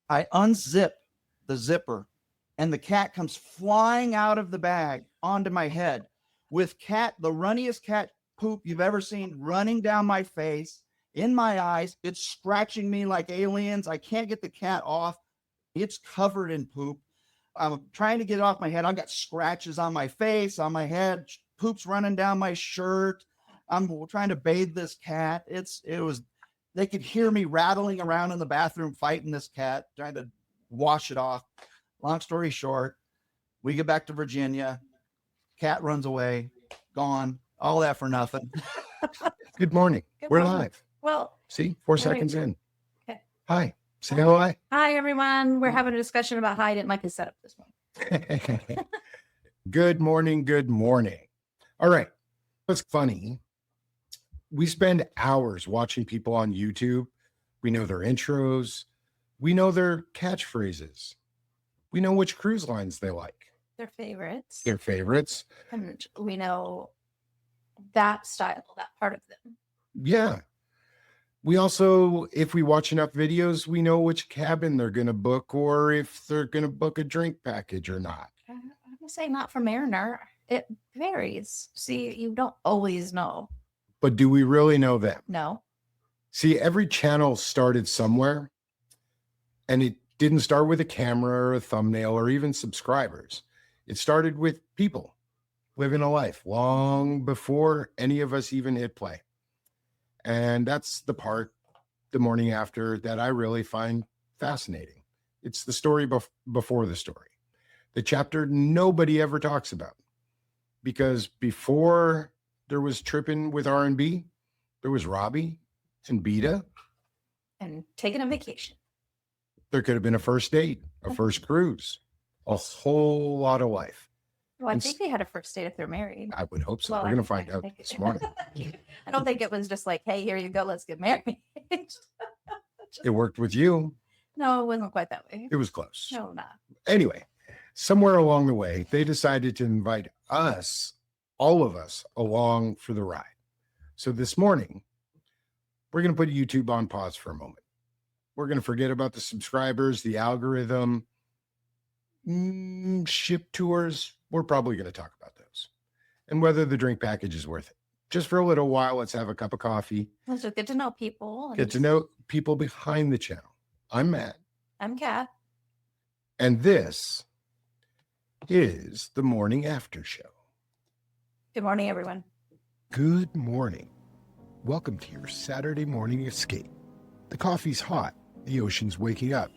I unzip the zipper and the cat comes flying out of the bag onto my head with the runniest cat poop you've ever seen running down my face, in my eyes. It's scratching me like aliens. I can't get the cat off. It's covered in poop. I'm trying to get it off my head. I've got scratches on my face, on my head, poop's running down my shirt. I'm trying to bathe this cat. They could hear me rattling around in the bathroom, fighting this cat, trying to wash it off. Long story short, we get back to Virginia. Cat runs away, gone. All that for nothing. Good morning. We're live. Well, see, 4 seconds in. Okay. Hi. Say hello. Hi, everyone. We're having a discussion about how I didn't like his setup this morning. Good morning. Good morning. All right. What's funny? We spend hours watching people on YouTube. We know their intros. We know their catchphrases. We know which cruise lines they like. Their favorites. Their favorites. And we know that style, that part of them. Yeah. We also, if we watch enough videos, we know which cabin they're going to book or if they're going to book a drink package or not. I'm going to say not for Mariner. It varies. See, you don't always know. But do we really know them? No. See, every channel started somewhere, and it didn't start with a camera or a thumbnail or even subscribers. It started with people living a life long before any of us even hit play. And that's the part, the morning after, that I really find fascinating. It's the story before the story, the chapter nobody ever talks about. Because before there was Trippin with R&B, there was Robbie and Bita. And taking a vacation. There could have been a first date, a first cruise, a whole lot of life. Well, I think they had a first date if they're married. I would hope so. Well, We're going to find out this morning. I don't think it was just like, hey, here you go, let's get married. It worked with you. No, it wasn't quite that way. It was close. No, not. Anyway, somewhere along the way, they decided to invite us, all of us, along for the ride. So this morning, we're going to put YouTube on pause for a moment. We're going to forget about the subscribers, the algorithm, ship tours. We're probably going to talk about those and whether the drink package is worth it. Just for a little while, let's have a cup of coffee. Let's just get to know people. Get to know people behind the channel. I'm Matt. I'm Kat. And this is the Morning After Show. Good morning, everyone. Good morning. Welcome to your Saturday morning escape. The coffee's hot. The ocean's waking up.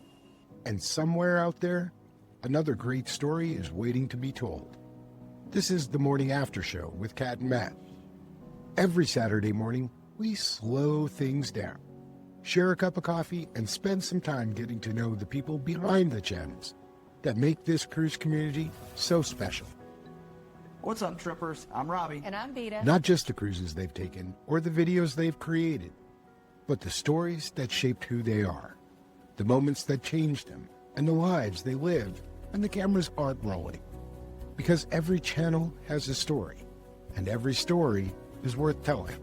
And somewhere out there, another great story is waiting to be told. This is the Morning After Show with Kat and Matt. Every Saturday morning, we slow things down, share a cup of coffee, and spend some time getting to know the people behind the channels that make this cruise community so special. What's up, trippers? I'm Robbie. And I'm Bita. Not just the cruises they've taken or the videos they've created, but the stories that shaped who they are, the moments that changed them, and the lives they live when the cameras aren't rolling. Because every channel has a story, and every story is worth telling.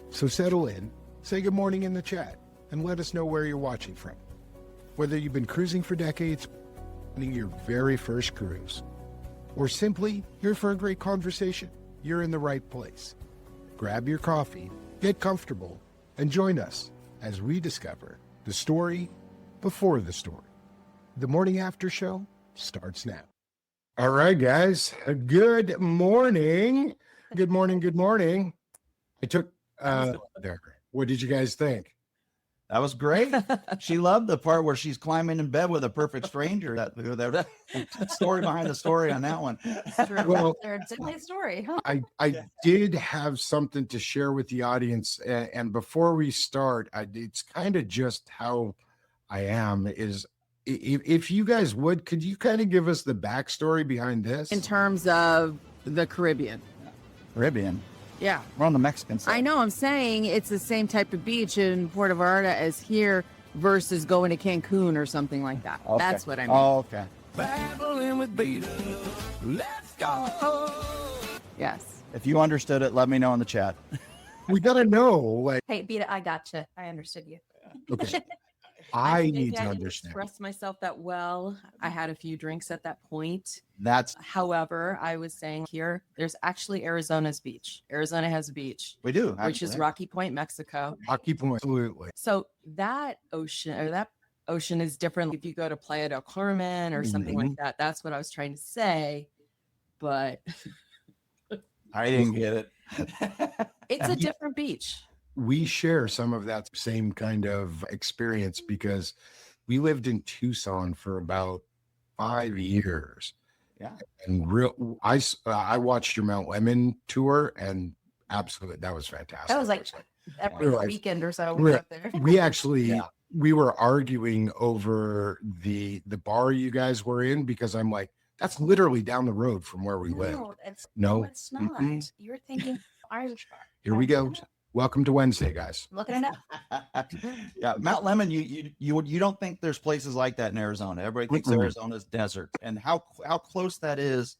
So settle in, say good morning in the chat, and let us know where you're watching from. Whether you've been cruising for decades, planning your very first cruise, or simply here for a great conversation, you're in the right place. Grab your coffee, get comfortable, and join us as we discover the story before the story. The Morning After Show starts now. All right, guys. Good morning. Good morning. Good morning. I took there. What did you guys think? That was great. She loved the part where she's climbing in bed with a perfect stranger. That story behind the story on that one. Well, It's a nice story, huh? I did have something to share with the audience, and before we start, it's kind of just how I am. Is if you guys would, could you kind of give us the backstory behind this in terms of the Caribbean? Caribbean. Yeah. We're on the Mexican side. I know. I'm saying it's the same type of beach in Puerto Vallarta as here versus going to Cancun or something like that. Okay. That's what I mean. Oh, okay. Babbling with Bita. Let's go. Yes. If you understood it, let me know in the chat. We gotta know, like, Hey, Bita, I gotcha. I understood you. okay. I think need to I didn't understand. express myself that well. I had a few drinks at that point. That's However, I was saying here, there's actually Arizona's beach. Arizona has a beach, we do, which is actually. Rocky Point, Mexico. Rocky Point, absolutely. So that ocean is different if you go to Playa del Carmen or something like that. That's what I was trying to say. But I didn't get it. it's a different beach. We share some of that same kind of experience because we lived in Tucson for about 5 years. Yeah. And I watched your Mount Lemon tour, and absolutely, that was fantastic. That was like every Right. weekend or so. Right. Up there. We actually Yeah. we were arguing over the bar you guys were in because I'm like, that's literally down the road from where we live. No, it's No, it's not. Mm-mm. You're thinking Irish bar. Here we go. Welcome to Wednesday, guys. Looking it up. Yeah, Mount Lemon. You don't think there's places like that in Arizona. Everybody thinks Mm-mm. Arizona's desert, and how close that is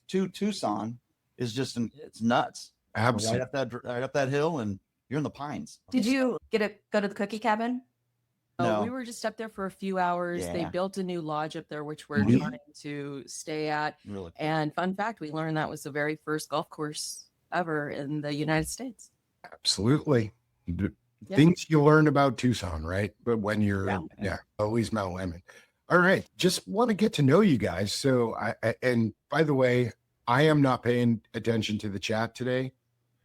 to Tucson is just it's nuts. Absolutely. Right up that hill, and you're in the pines. Did you go to the cookie cabin? No. We were just up there for a few hours. They Yeah. built a new lodge up there, which we're Mhm. trying to stay at. Really? And fun fact, we learned that was the very first golf course ever in the United States. Absolutely. The Yeah. Things you learn about Tucson, right? But when you're, Yeah. always Mount Lemon. All right. Just want to get to know you guys. So and by the way, I am not paying attention to the chat today.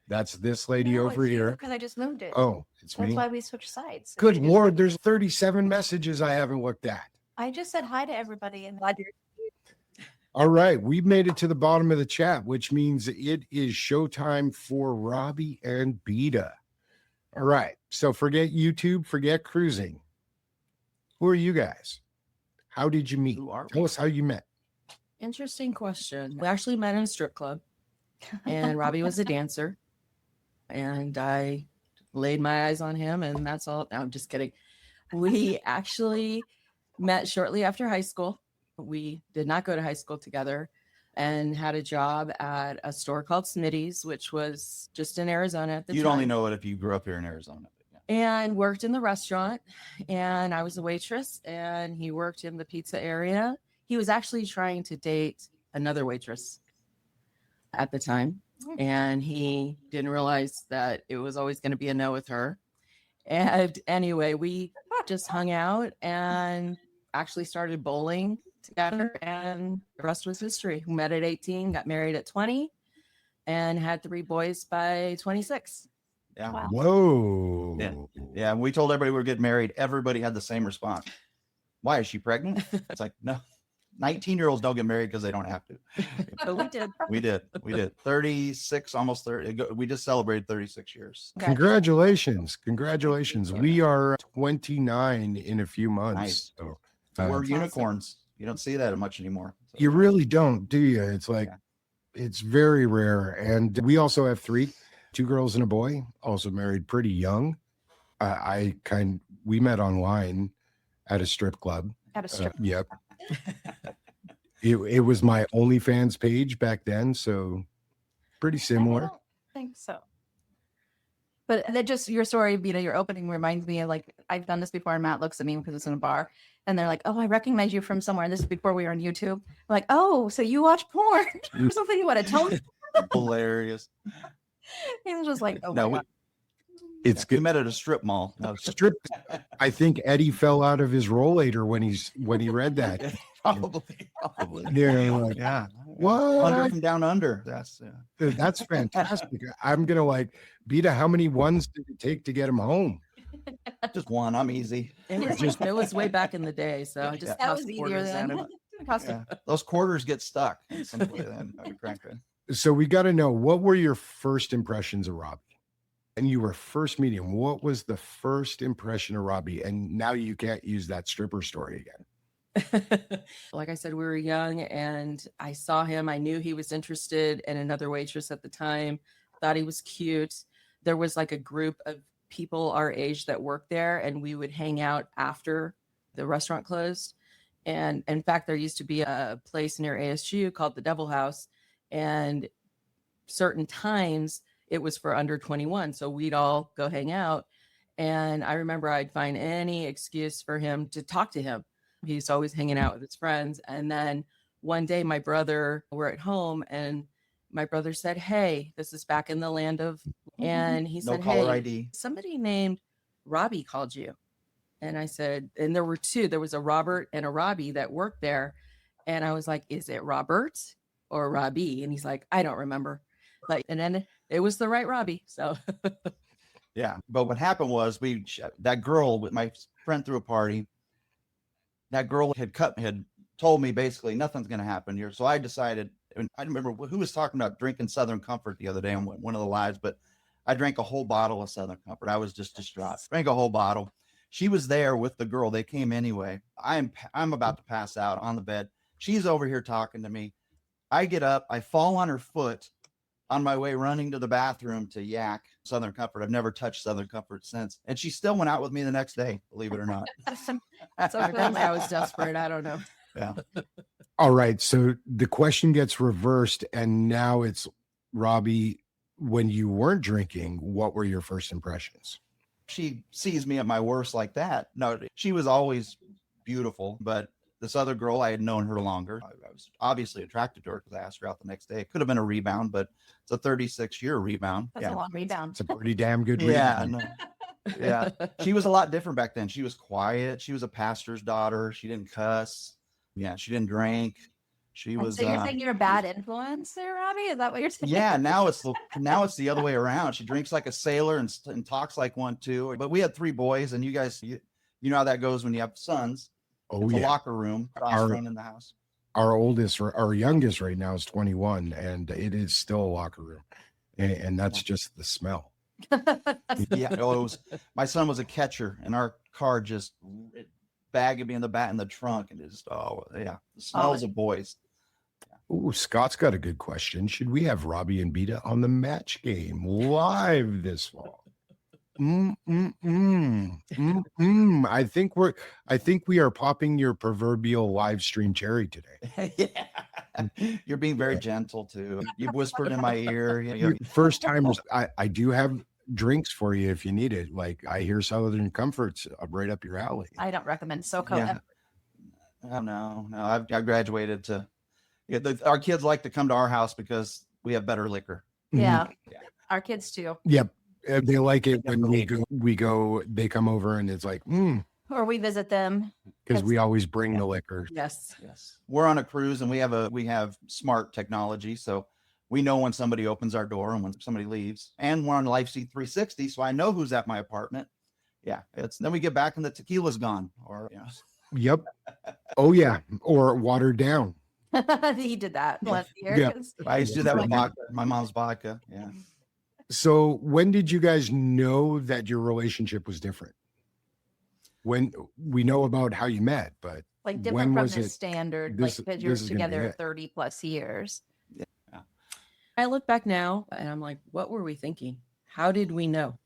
That's this lady over here. Because I just moved it. Oh, it's That's me. why we switched sides. Good Lord. There's 37 messages I haven't looked at. I just said hi to everybody and glad you're. All right. We've made it to the bottom of the chat, which means it is showtime for Robbie and Bita. All right. So forget YouTube, forget cruising. Who are you guys? How did you meet? Who are we? Tell us how you met. Interesting question. We actually met in a strip club, and Robbie was a dancer, and I laid my eyes on him, and that's all. No, I'm just kidding. We actually met shortly after high school. We did not go to high school together, and had a job at a store called Smitty's, which was just in Arizona at the You'd time. only know it if you grew up here in Arizona. And worked in the restaurant, and I was a waitress, and he worked in the pizza area. He was actually trying to date another waitress at the time, and he didn't realize that it was always going to be a no with her. And anyway, we just hung out and actually started bowling together, and the rest was history. We met at 18, got married at 20, and had 3 boys by 26. Yeah. Wow. Whoa. Yeah. And we told everybody we were getting married. Everybody had the same response. Why, is she pregnant? It's like, no. 19-year-olds don't get married because they don't have to. But we did. We did 36, almost 30. We just celebrated 36 years. Congratulations. We are 29 in a few months. Nice. So, We're unicorns. You don't see that much anymore. So, you really don't, do you? It's like, it's very rare. And we also have 3, 2 girls and a boy, also married pretty young. We met online at a strip club. At a strip. Yep. It was my OnlyFans page back then, so pretty I similar. don't think so. But that just your story, Bita, your opening reminds me of like I've done this before, and Matt looks at me because it's in a bar, and they're like, "Oh, I recognize you from somewhere." And this is before we were on YouTube. I'm like, "Oh, so you watch porn or something? You want to tell me?" Hilarious. He was just like, "Oh No, my God." It's We good. met at a strip mall. No, Strip. I think Eddie fell out of his rollator when he read that. probably. They're like, Yeah. what? Under from down under. That's fantastic. I'm gonna like, Bita, how many ones did it take to get him home? Just one. I'm easy. It was way back in the day, so I just That tossed was easier quarters at then. him. Yeah. Those quarters get stuck. Simply then. I would crank it. So we got to know, what were your first impressions of Robbie? And you were first meeting him. What was the first impression of Robbie? And now you can't use that stripper story again. Like I said, we were young, and I saw him. I knew he was interested in another waitress at the time. Thought he was cute. There was like a group of people our age that worked there, and we would hang out after the restaurant closed. And in fact, there used to be a place near ASU called the Devil House, and certain times it was for under 21. So we'd all go hang out. And I remember I'd find any excuse for him to talk to him. He's always hanging out with his friends. And then one day we're at home and my brother said, "Hey, this is back in the land of," and he No said, caller "Hey, ID. somebody named Robbie called you." And I said, and there were two, there was a Robert and a Robbie that worked there. And I was like, "Is it Robert or Robbie?" And he's like, "I don't remember." But, and then it was the right Robbie. So Yeah. But what happened was that girl with my friend threw a party. That girl had told me basically nothing's going to happen here. So I decided, and I remember who was talking about drinking Southern Comfort the other day on one of the lives, but I drank a whole bottle of Southern Comfort. I was just distraught. Drank a whole bottle. She was there with the girl. They came anyway. I'm about to pass out on the bed. She's over here talking to me. I get up, I fall on her foot on my way running to the bathroom to yak Southern Comfort. I've never touched Southern Comfort since. And she still went out with me the next day, believe it or not. So evidently I was desperate. I don't know. Yeah. All right. So the question gets reversed, and now it's Robbie. When you weren't drinking, what were your first impressions? She sees me at my worst like that. No, she was always beautiful, but this other girl, I had known her longer. I was obviously attracted to her because I asked her out the next day. It could have been a rebound, but it's a 36-year rebound. that's a long rebound. It's a pretty damn good Yeah. rebound. No. Yeah. She was a lot different back then. She was quiet. She was a pastor's daughter. She didn't cuss. Yeah. She didn't drink. She was. So you're saying you're a bad influence there, Robbie? Is that what you're saying? Yeah. Now it's the other way around. She drinks like a sailor and talks like one too. But we had 3 boys, and you guys, you know how that goes when you have sons. Oh, It's a yeah. locker room. Run in the house. Our youngest right now is 21, and it is still a locker room. And that's just the smell. Yeah. My son was a catcher, and our car just bag would be in the trunk, and it's the smells of boys. Ooh, Scott's got a good question. Should we have Robbie and Bita on the match game live this fall? I think we are popping your proverbial live stream cherry today. Yeah. You're being very gentle too. You've whispered in my ear. First timers, I do have drinks for you if you need it. Like, I hear Southern Comfort's right up your alley. I don't recommend SoCo. Yeah. No. I graduated to. Our kids like to come to our house because we have better liquor. Yeah. Our kids too. Yep. They like it when we go, they come over and it's like, Or we visit them. because we always bring the liquor. Yes. We're on a cruise and we have smart technology. So we know when somebody opens our door and when somebody leaves, and we're on LifeSeat 360. So I know who's at my apartment. Yeah. Then we get back and the tequila's gone Yep. Oh yeah. Or watered down. He did that last year. Yeah. I used to do that with vodka, my mom's vodka. Yeah. So when did you guys know that your relationship was different? When we know about how you met, but Like when different from was the it? standard, This- like because you're this is gonna be together it. 30 plus years. I look back now and I'm like, what were we thinking? How did we know?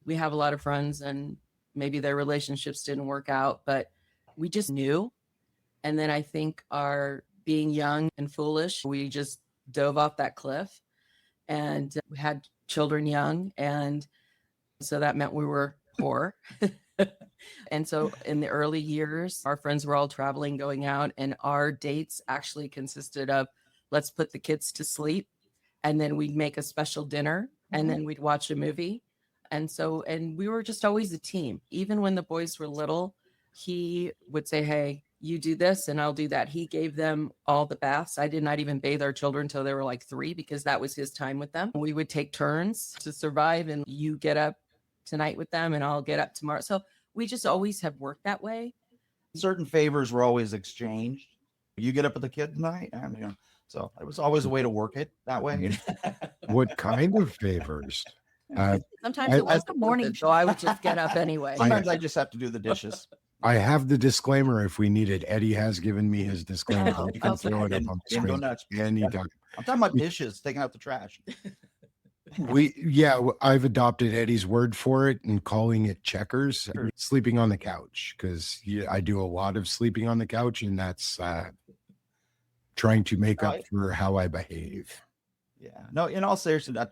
We have a lot of friends and maybe their relationships didn't work out, but we just knew. And then I think our being young and foolish, we just dove off that cliff, and we had children young. And so that meant we were poor. And so in the early years, our friends were all traveling, going out, and our dates actually consisted of, let's put the kids to sleep, and then we'd make a special dinner, and then we'd watch a movie. And we were just always a team. Even when the boys were little, he would say, "Hey, you do this and I'll do that." He gave them all the baths. I did not even bathe our children until they were like 3, because that was his time with them. We would take turns to survive, and you get up tonight with them and I'll get up tomorrow. So we just always have worked that way. Certain favors were always exchanged. You get up with the kid tonight, so it was always a way to work it that way. What kind of favors? Sometimes it was the morning. So I would just get up anyway. Sometimes I just have to do the dishes. I have the disclaimer if we need it. Eddie has given me his disclaimer. Oh, You can okay. throw it up on the Go screen nuts. anytime. I'm talking about dishes, taking out the trash. I've adopted Eddie's word for it and calling it checkers, sleeping on the couch, because I do a lot of sleeping on the couch, and that's trying to make up for how I behave. Yeah. No, in all seriousness,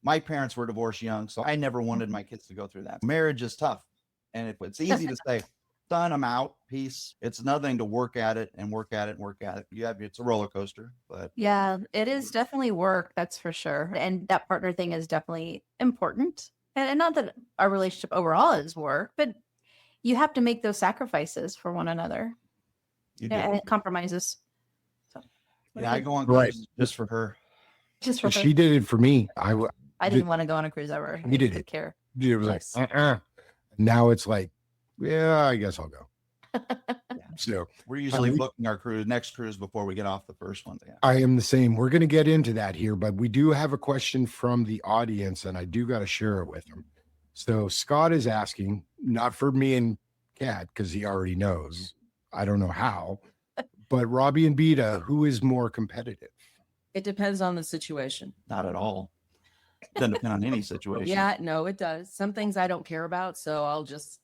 My parents were divorced young, so I never wanted my kids to go through that. Marriage is tough, and it's easy to say, done, I'm out, peace. It's another thing to work at it and work at it and work at it. It's a roller coaster, but Yeah, it is definitely work, that's for sure. And that partner thing is definitely important. And not that our relationship overall is work, but you have to make those sacrifices for one another. you do. And compromises. So, Yeah, I go on Right. cruises just for her. just for her. She did it for me. I didn't want to go on a cruise ever. You did I it. care. It was Nice. like, now it's like, yeah, I guess I'll go. So We're usually we- booking our next cruise before we get off the first one. Yeah. I am the same. We're going to get into that here, but we do have a question from the audience, and I do got to share it with them. So Scott is asking, not for me and Kat, because he already knows. I don't know how, but Robbie and Bita, who is more competitive? It depends on the situation. Not at all. Doesn't depend on any situation. Yeah, no, it does. Some things I don't care about, so I'll just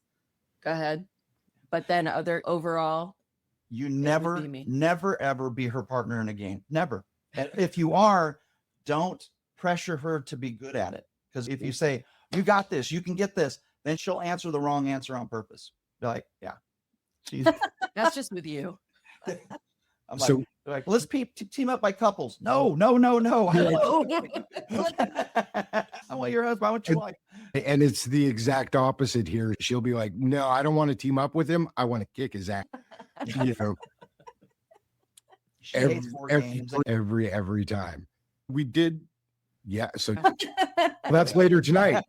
go ahead. But then overall, You would be me. never, ever be her partner in a game. Never. And if you are, don't pressure her to be good at it. Because if you say, you got this, you can get this, then she'll answer the wrong answer on purpose. Be like, yeah. She's, that's just with you. I'm So- like, let's team up by couples. No. I want your husband. I want your wife. And it's the exact opposite here. She'll be like, no, I don't want to team up with him. I want to kick his ass. You know, She hates board games. every time. We did. Yeah. So that's later tonight.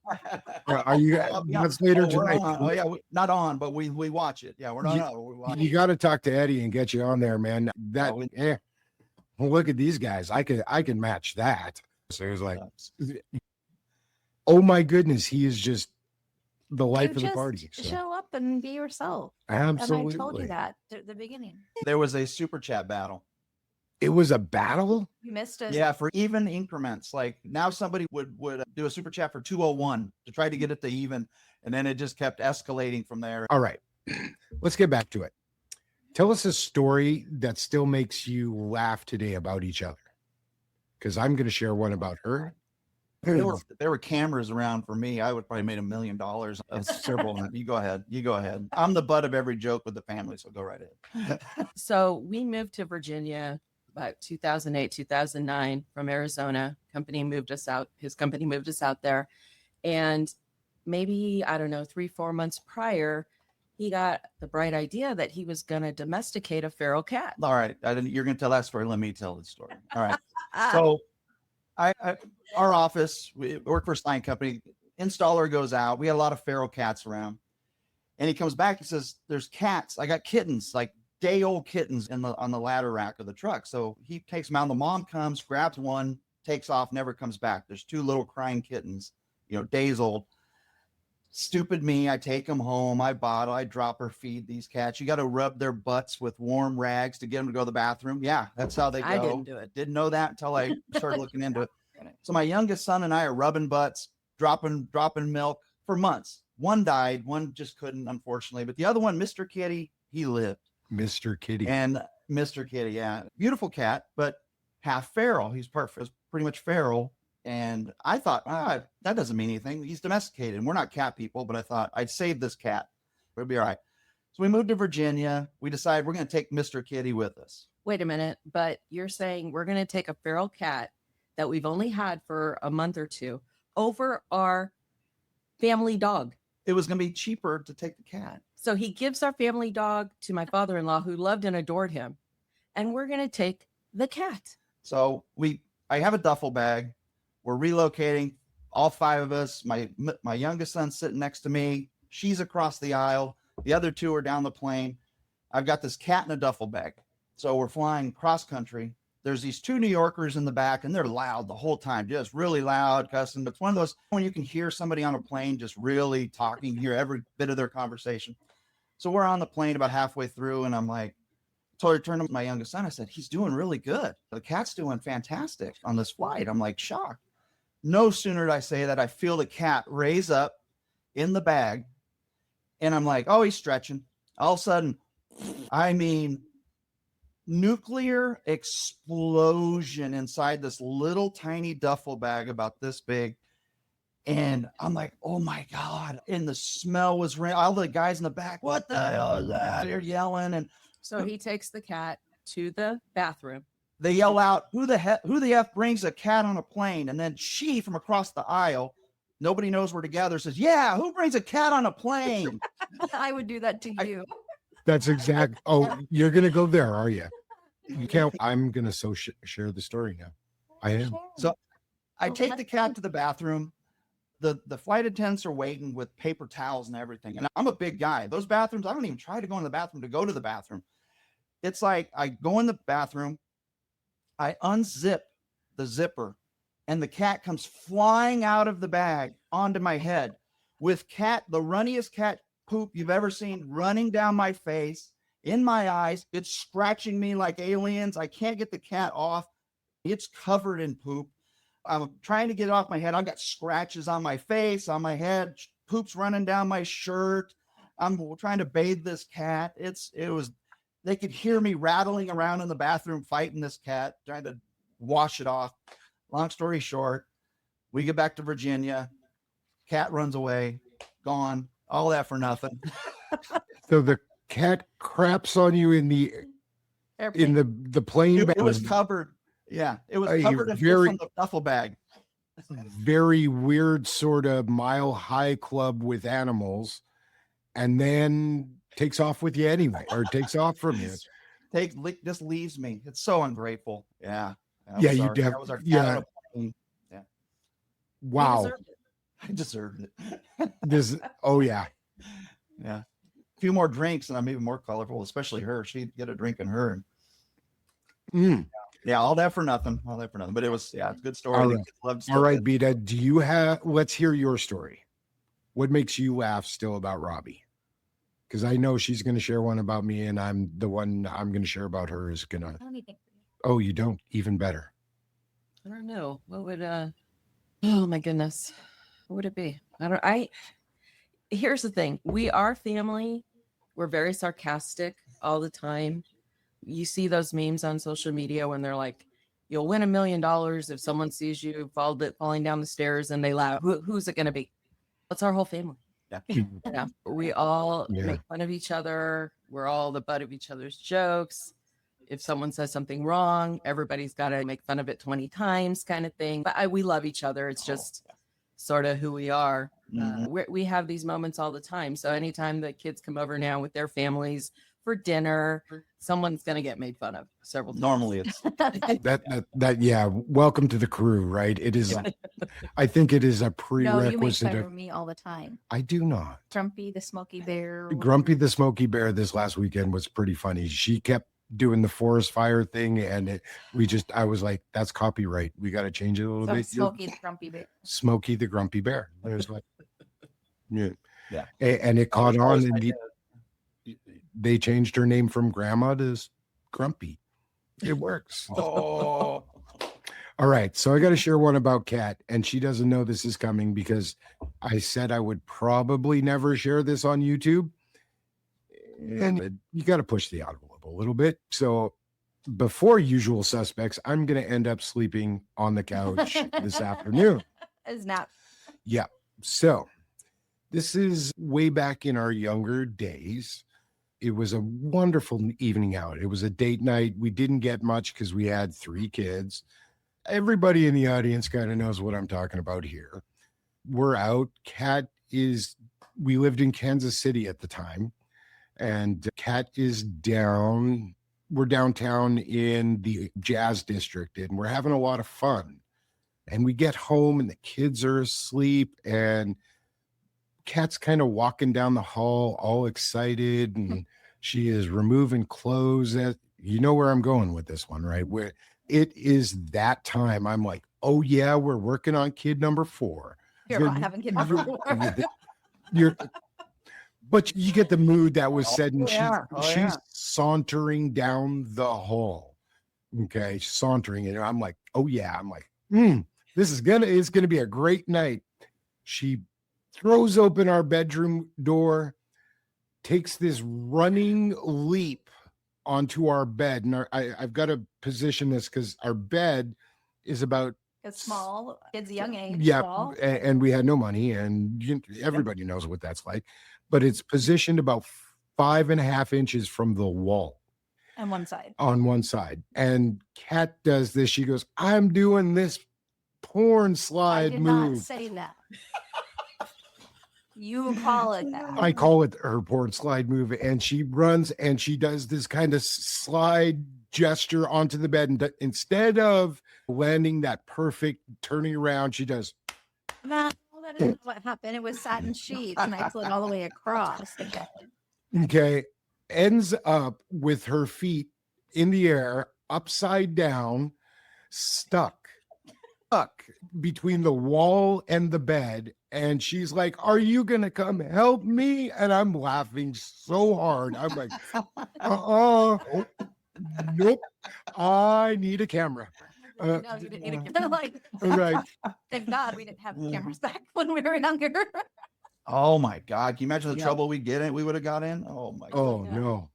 Are you? That's later we're tonight. on. Oh yeah, not on, but we watch it. Yeah, we're not on. We watch You got to talk to Eddie and get you on there, man. That well, look at these guys. I can match that. So it was like, oh my goodness, he is just the life of the party. So. Show up and be yourself. Absolutely. And I told you that at the beginning. There was a super chat battle. It was a battle. You missed it. Yeah, for even increments. Like now somebody would do a super chat for 201 to try to get it to even. And then it just kept escalating from there. All right. Let's get back to it. Tell us a story that still makes you laugh today about each other. Because I'm going to share one about her. There were cameras around for me. I would probably made $1 million of several. You go ahead. I'm the butt of every joke with the family, so go right ahead. So we moved to Virginia about 2008, 2009 from Arizona. His company moved us out there. And maybe, I don't know, 3-4 months prior, he got the bright idea that he was going to domesticate a feral cat. All right. You're going to tell that story. Let me tell the story. All right. So our office, we work for a sign company. Installer goes out. We had a lot of feral cats around. And he comes back and says, there's cats. I got kittens, like day-old kittens on the ladder rack of the truck. So he takes them out. The mom comes, grabs one, takes off, never comes back. There's 2 little crying kittens, days old. Stupid me. I take them home. I bottle. I drop or feed these cats. You got to rub their butts with warm rags to get them to go to the bathroom. Yeah, that's how they go. I didn't do it. Didn't know that until I started looking into it. So my youngest son and I are rubbing butts, dropping milk for months. One died. One just couldn't, unfortunately. But the other one, Mr. Kitty, he lived. Mr. Kitty. And Mr. Kitty, yeah. Beautiful cat, but half feral. He's pretty much feral. And I thought, that doesn't mean anything. He's domesticated. And we're not cat people, but I thought I'd save this cat. It'll be all right. So we moved to Virginia. We decided we're going to take Mr. Kitty with us. Wait a minute, but you're saying we're going to take a feral cat that we've only had for a month or two over our family dog. It was going to be cheaper to take the cat. So he gives our family dog to my father-in-law who loved and adored him. And we're going to take the cat. So I have a duffel bag. We're relocating, all 5 of us. My youngest son's sitting next to me. She's across the aisle. The other 2 are down the plane. I've got this cat in a duffel bag. So we're flying cross country. There's these 2 New Yorkers in the back, and they're loud the whole time, just really loud, cussing. It's one of those when you can hear somebody on a plane just really talking, hear every bit of their conversation. So we're on the plane about halfway through, and I'm like, turned to my youngest son. I said, he's doing really good. The cat's doing fantastic on this flight. I'm like shocked. No sooner did I say that, I feel the cat raise up in the bag, and I'm like, oh, he's stretching. All of a sudden, I mean, nuclear explosion inside this little tiny duffel bag about this big. And I'm like, oh my God. And the smell was all the guys in the back, what the hell is that? They're yelling. And So he takes the cat to the bathroom. they yell out, who the F brings a cat on a plane? And then she from across the aisle, nobody knows we're together, says, yeah, who brings a cat on a plane? I would do that to you. That's exact. Oh, you're going to go there, are you? You can't. I'm going to share the story now. I am. So I take the cat to the bathroom. The flight attendants are waiting with paper towels and everything. And I'm a big guy. Those bathrooms, I don't even try to go in the bathroom to go to the bathroom. It's like I go in the bathroom, I unzip the zipper, and the cat comes flying out of the bag onto my head with the runniest cat poop you've ever seen running down my face, in my eyes. It's scratching me like aliens. I can't get the cat off. It's covered in poop. I'm trying to get it off my head. I've got scratches on my face, on my head, poop's running down my shirt. I'm trying to bathe this cat. They could hear me rattling around in the bathroom, fighting this cat, trying to wash it off. Long story short, we get back to Virginia. Cat runs away, gone. All that for nothing. So the cat craps on you in the plane. It was covered. Yeah, it was covered in poop from the duffel bag. Very weird sort of Mile High Club with animals, and then takes off with you anyway, or takes off from you. Just leaves me. It's so ungrateful. Yeah. Yeah, that was our cat on a plane. Yeah. Wow. I deserved it. Yeah. Yeah. A few more drinks and I'm even more colorful, especially her. She'd get a drink in her. Yeah, all that for nothing. But it was, it's a good story. All right, Bita, let's hear your story. What makes you laugh still about Robbie? Because I know she's going to share one about me, and I'm the one I'm going to share about her is going to. Oh, you don't? Even better. I don't know. What would, oh my goodness. What would it be? Here's the thing. We are family. We're very sarcastic all the time. You see those memes on social media when they're like, you'll win $1 million if someone sees you falling down the stairs and they laugh. Who's it going to be? It's our whole family. Yeah. We all make fun of each other. We're all the butt of each other's jokes. If someone says something wrong, everybody's got to make fun of it 20 times kind of thing. But we love each other. It's just sort of who we are. We have these moments all the time. So anytime the kids come over now with their families for dinner, someone's going to get made fun of several times. Normally it's welcome to the crew, right? It is. I think it is a prerequisite. No, you make fun of me all the time. I do not. Grumpy the Smoky Bear. Grumpy the Smoky Bear this last weekend was pretty funny. She kept doing the forest fire thing, and I was like, that's copyright. We got to change it a little bit. Smokey the Grumpy Bear. Smokey the Grumpy Bear. There's like, yeah. And it caught on, and they changed her name from Grandma to Grumpy. It works. Oh. All right. So I got to share one about Kat, and she doesn't know this is coming because I said I would probably never share this on YouTube. And you got to push the envelope a little bit. So before Usual Suspects, I'm going to end up sleeping on the couch this afternoon. As nap. Yeah. So this is way back in our younger days. It was a wonderful evening out. It was a date night. We didn't get much because we had 3 kids. Everybody in the audience kind of knows what I'm talking about here. We're out. We lived in Kansas City at the time. And Kat is down. We're downtown in the Jazz District, and we're having a lot of fun. And we get home, and the kids are asleep, and Kat's kind of walking down the hall, all excited, and she is removing clothes. You know where I'm going with this one, right? Where it is that time. I'm like, oh yeah, we're working on kid number 4. You're not having kid number 4. But you get the mood that was said, and she's sauntering down the hall. Okay, sauntering, and I'm like, oh yeah. I'm like, it's gonna be a great night. She throws open our bedroom door, takes this running leap onto our bed, and I've got to position this because our bed is about It's small. Kids, a young age. Yeah, Small. and we had no money, and everybody knows what that's like. But it's positioned about 5.5 inches from the wall On one side. on one side. And Kat does this. She goes, "I'm doing this porn I slide did not move." say that. You call it that. I call it her porn slide move, and she runs and she does this kind of slide gesture onto the bed, and instead of landing that perfect turning around, she does. No, that isn't what happened. It was satin sheets, and I slid all the way across the bed. Okay, ends up with her feet in the air, upside down, stuck between the wall and the bed. And she's like, "Are you gonna come help me?" And I'm laughing so hard. I'm like, nope, I need a camera. No, you didn't need a camera. Like, Right. thank God we didn't have cameras back when we were younger. Oh my God. Can you imagine the Yeah. trouble we would have got in? Oh my God. Oh Yeah. no.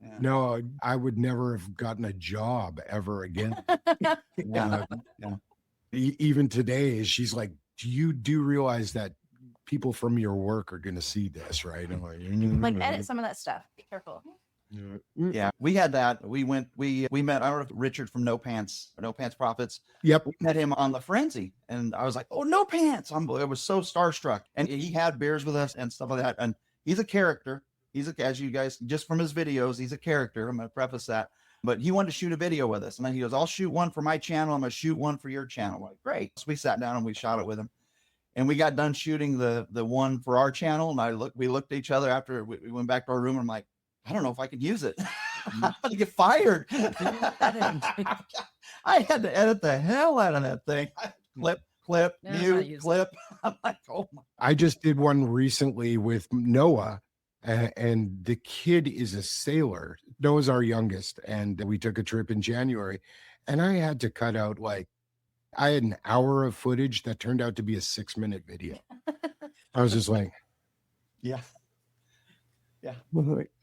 Yeah. No, I would never have gotten a job ever again. Yeah. Even today, she's like, do realize that people from your work are going to see this, right? I'm like, Like, edit some of that stuff. Be careful. Yeah. We had that. We met, I don't know if Richard from No Pants Profits. Yep. We met him on the Frenzy, and I was like, "Oh, No Pants." I was so starstruck. And he had beers with us and stuff like that. And he's a character. As you guys, just from his videos, he's a character. I'm going to preface that. But he wanted to shoot a video with us. And then he goes, "I'll shoot one for my channel. I'm going to shoot one for your channel." I'm like, great. So we sat down and we shot it with him. And we got done shooting the one for our channel. And we looked at each other after we went back to our room. And I'm like, "I don't know if I could use it." I'm going to get fired. I had to edit the hell out of that thing. Clip, Yeah, I mute, use it. clip. I'm like, oh my. I just did one recently with Noah, and the kid is a sailor. Noah's our youngest, and we took a trip in January, and I had to cut out I had an hour of footage that turned out to be a 6-minute video. I was just like, Yeah.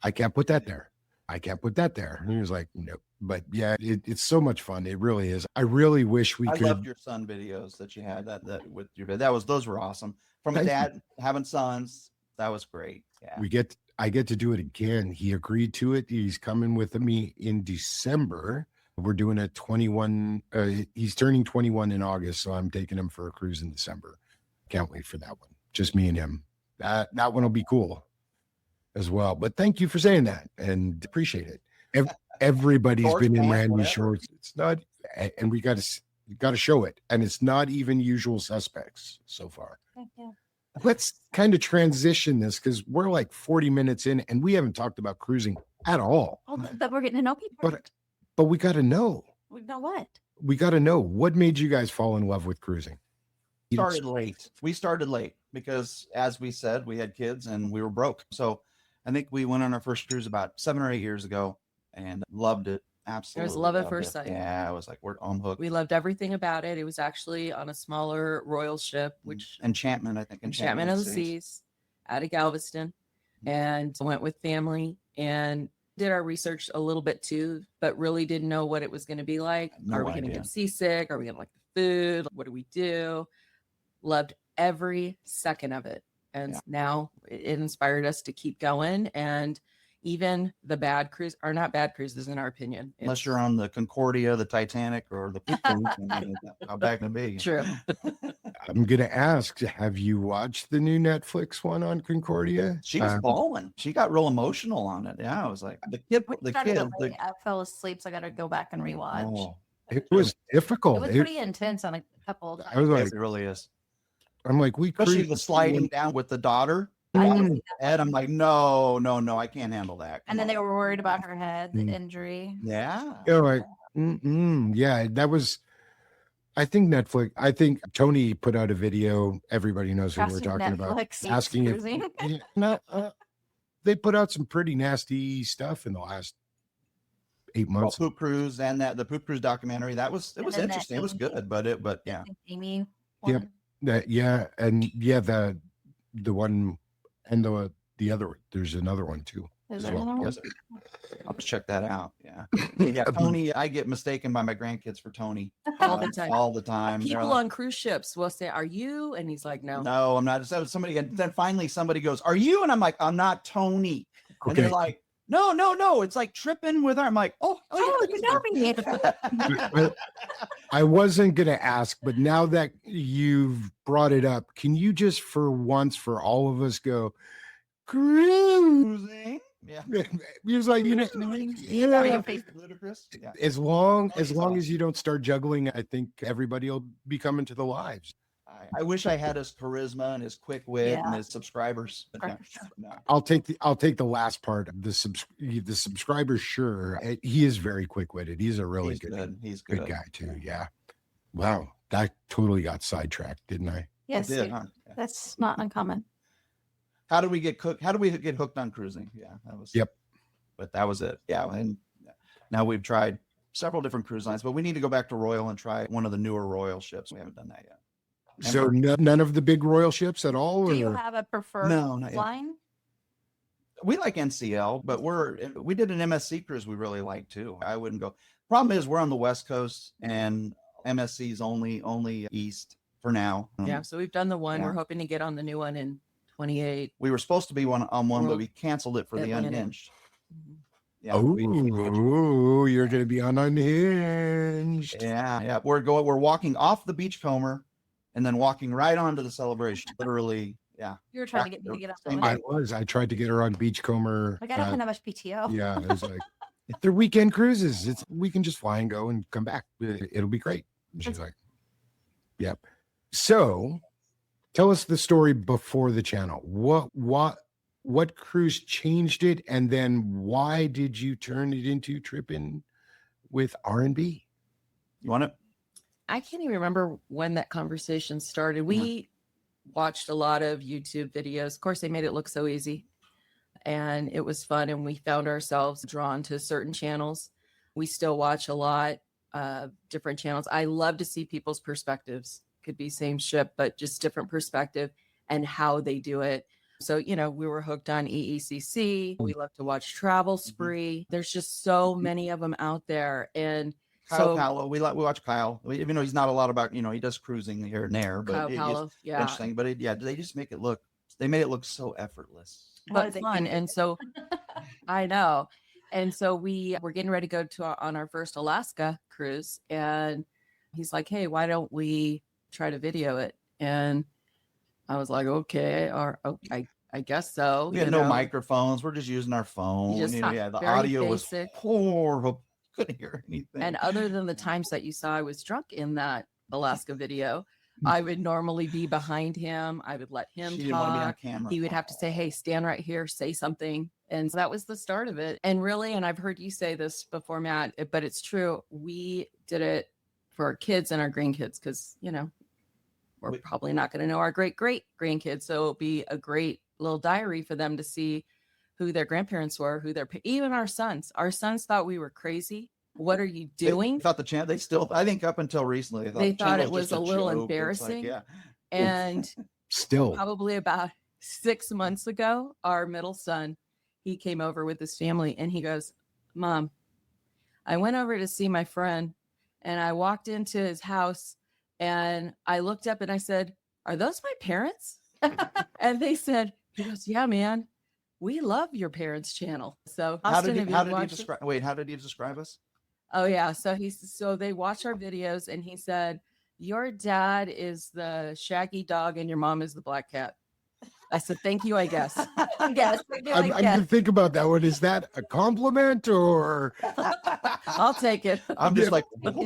I can't put that there. I can't put that there. And he was like, "Nope." But yeah, it's so much fun. It really is. I really wish we I could. loved your son videos that you had that with your those were awesome. From a Thank you. dad having sons, that was great. Yeah. I get to do it again. He agreed to it. He's coming with me in December. We're doing a 21. He's turning 21 in August, so I'm taking him for a cruise in December. Can't wait for that one. Just me and him. That one will be cool as well. But thank you for saying that, and appreciate it. Everybody's Shorts, been in pants, Randy whatever. shorts. It's not, and we got to show it, and it's not even usual suspects so far. Yeah. Let's kind of transition this because we're like 40 minutes in, and we haven't talked about cruising at all. Oh, but we're getting to know people. But we got to know. We know what? We got to know what made you guys fall in love with cruising. Started late. We started late because, as we said, we had kids and we were broke. So I think we went on our first cruise about 7 or 8 years ago and loved it. Absolutely. love at loved first it. sight. Yeah, I was like, we're on hook. We loved everything about it. It was actually on a smaller royal ship, which Enchantment, I think. Enchantment of the Seas out of Galveston, and went with family and did our research a little bit too, but really didn't know what it was going to be like. No Are we going to idea. get seasick? Are we going to like the food? What do we do? Loved every second of it. And Yeah. now it inspired us to keep going. And even the bad cruise are not bad cruises in our opinion. Unless you're on the Concordia, the Titanic, or the how bad can it be? True. I'm going to ask, have you watched the new Netflix one on Concordia? She was bawling. She got real emotional on it. Yeah, I was like, I fell asleep, so I got to go back and rewatch. Oh, It was It difficult. was pretty intense on a couple. I was like, it really is. I'm like, we Especially cruised the sliding down with the daughter. I Mm. can see that. Ed, I'm like, no, I can't handle that. And then they were worried about her head, the injury. Yeah. You're like, yeah, that was. I think Tony put out a video. Everybody knows who we're Trusting talking about. Netflix Asking if cruising. they put out some pretty nasty stuff in the last 8 Well, months. Poop Cruise and the Poop Cruise documentary. It was And then that interesting. It was Amy- good, but yeah. Amy. Yep. one. The one and the other. There's another one too. Is So, there another one? yes, I'll just check that out. Yeah. Yeah. Tony, I get mistaken by my grandkids for Tony All the time. all the time. They're People like, on cruise ships will say, "Are you?" And he's like, "No." no, I'm not. So somebody, and then finally somebody goes, "Are you?" And I'm like, "I'm not Tony." And Okay. they're like, no, it's like Trippin with her. I'm like, oh, You know me. Well, I wasn't going to ask, but now that you've brought it up, can you just for once, for all of us, go, cruising? Yeah. He was like, yeah. Ludicrous. Yeah. As long as you don't start juggling, I think everybody will be coming to the lives. I wish I had his charisma and his quick wit and Yeah. his subscribers. But no. I'll take the last part. The subscribers, sure. He is very quick-witted. He's a really He's good. He's good good. guy too. Yeah. Wow. That totally got sidetracked, didn't I? Yes, Did, huh? Yeah. that's not uncommon. How do we get hooked on cruising? Yeah, that was. Yep. But that was it. Yeah, and now we've tried several different cruise lines, but we need to go back to Royal and try one of the newer Royal ships. We haven't done that yet. So none of the big royal ships at all? Do you or- have a preferred No, not yet. line? We like NCL, but we did an MSC cruise we really like too. I wouldn't go. Problem is we're on the West Coast and MSC is only east for now. Yeah. So we've done the one. Yeah. We're hoping to get on the new one in 28. We were supposed to be on one, but World we canceled it for the Atlantic. Unhinged. Mhm. Yeah. Oh, you're going to be on Unhinged. Yeah. We're walking off the Beachcomber and then walking right onto the Celebration. Literally, yeah. You were trying to get me to get up. Same on day. it. I tried to get her on Beachcomber. I don't have that much PTO. Yeah, it was like, if they're weekend cruises, we can just fly and go and come back. It'll be great. And she's like, yep. So tell us the story before the channel. What cruise changed it? And then why did you turn it into Trippin with R&B? You want it? I can't even remember when that conversation started. We watched a lot of YouTube videos. Of course, they made it look so easy. And it was fun. And we found ourselves drawn to certain channels. We still watch a lot of different channels. I love to see people's perspectives. Could be same ship, but just different perspective and how they do it. So, we were hooked on EECC. We love to watch Travel Spree. There's just so many of them out there. And Kyle Paolo. We watch Kyle, even though he's not a lot about, he does cruising here and there, but Kyle it's Paolo, yeah. interesting. But they just they made it look so effortless. But fun. And so I know. And so we were getting ready to go on our first Alaska cruise. And he's like, hey, why don't we try to video it? And I was like, okay, I guess so. We had no microphones. We're just using our phone. Just The very audio basic. was horrible. Couldn't hear anything. And other than the times that you saw I was drunk in that Alaska video, I would normally be behind him. I would let him She didn't want to be on talk. camera. He would have to say, hey, stand right here, say something. And so that was the start of it. And really, and I've heard you say this before, Matt, but it's true. We did it for our kids and our grandkids because, we're probably not going to know our great grandkids. So it'll be a great little diary for them to see who their grandparents were, even our sons. Our sons thought we were crazy. What are you doing? They thought they still, I think up until recently, They the thought channel it was just a little joke. It's embarrassing. yeah. And Still. probably about 6 months ago, our middle son, he came over with his family and he goes, Mom, I went over to see my friend and I walked into his house and I looked up and I said, are those my parents? And they said, he goes, yeah, man, we love your parents' channel. So How did Austin, he have you watched it? describe? Wait, how did he describe us? Oh yeah. So they watch our videos and he said, your dad is the shaggy dog and your mom is the black cat. I said, thank you, I guess. Yes, I'm going to think about that one. Is that a compliment or? I'll take it. I'm just like, right? No,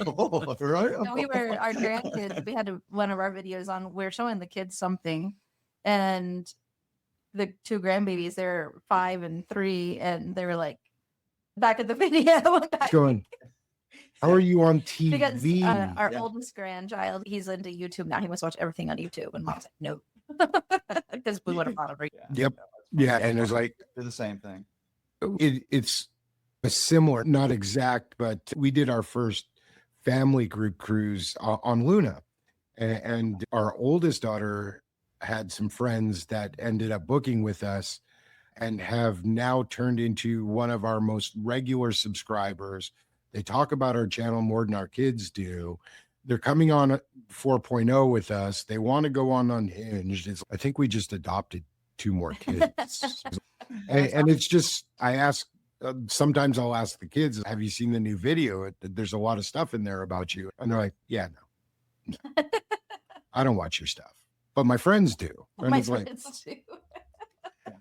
our grandkids, we had one of our videos on, we were showing the kids something and the two grandbabies, they're 5 and 3, and they were like, back at the video. Going, how are you on TV? Because our oldest grandchild, he's into YouTube now. He must watch everything on YouTube. And mom's like, no. Because we would have bought it. Yep. Yeah. And it's like, Do the same thing. it's a similar, not exact, but we did our first family group cruise on Luna. And our oldest daughter had some friends that ended up booking with us. and have now turned into one of our most regular subscribers. They talk about our channel more than our kids do. They're coming on 4.0 with us. They want to go on Unhinged. I think we just adopted 2 more kids. and it's just, I ask, sometimes I'll ask the kids, have you seen the new video? There's a lot of stuff in there about you. And they're like, yeah, no. I don't watch your stuff, but my friends do. And My it's like, friends too.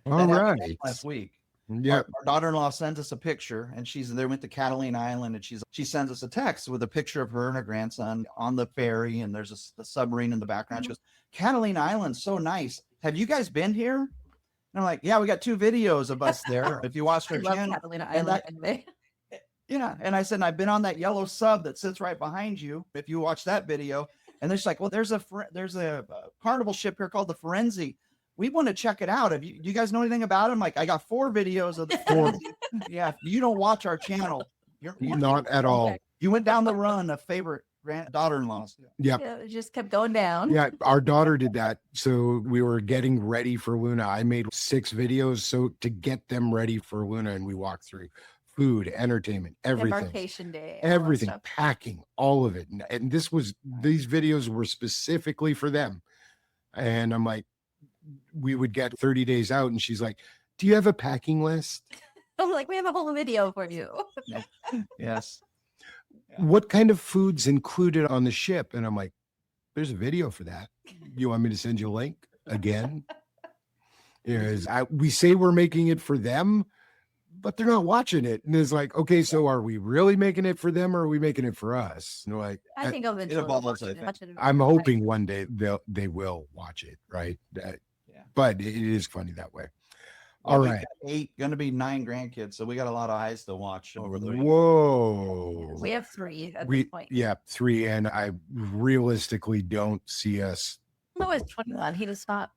all That happened right. last week. Yeah. Our daughter-in-law sends us a picture, and they went to Catalina Island, and she sends us a text with a picture of her and her grandson on the ferry, and there's a submarine in the background. She goes, Catalina Island's so nice. Have you guys been here? And I'm like, yeah, we got 2 videos of us there. If you watched I our love channel, Catalina and Island anyway. yeah. And I said, I've been on that yellow sub that sits right behind you. If you watch that video, and they're just like, well, there's a carnival ship here called the Firenze. We want to check it out. Do you guys know anything about it? I'm like, I got 4 videos of the Firenze. Yeah, if you don't watch our channel, you're Not at all. You went down the run of favorite daughter-in-laws. Yeah. Yeah, it just kept going down. Yeah, our daughter did that. So we were getting ready for Luna. I made 6 videos so to get them ready for Luna, and we walked through food, entertainment, everything, Embarkation day, all that everything, stuff. packing, all of it. And these videos were specifically for them. And I'm like, we would get 30 days out, and she's like, do you have a packing list? I'm like, we have a whole video for you. Yes. What kind of food's included on the ship? And I'm like, there's a video for that. You want me to send you a link again? We say we're making it for them, but they're not watching it. And it's like, okay, so are we really making it for them, or are we making it for us? And like, I think eventually evolves, watch I it. think. I'm hoping one day they will watch it, right? But it is funny that way. All right. 8, going to be 9 grandkids, so we got a lot of eyes to watch over the. Whoa. We have 3 at this point. Yeah, 3, and I realistically don't see us. Noah's 21. He has not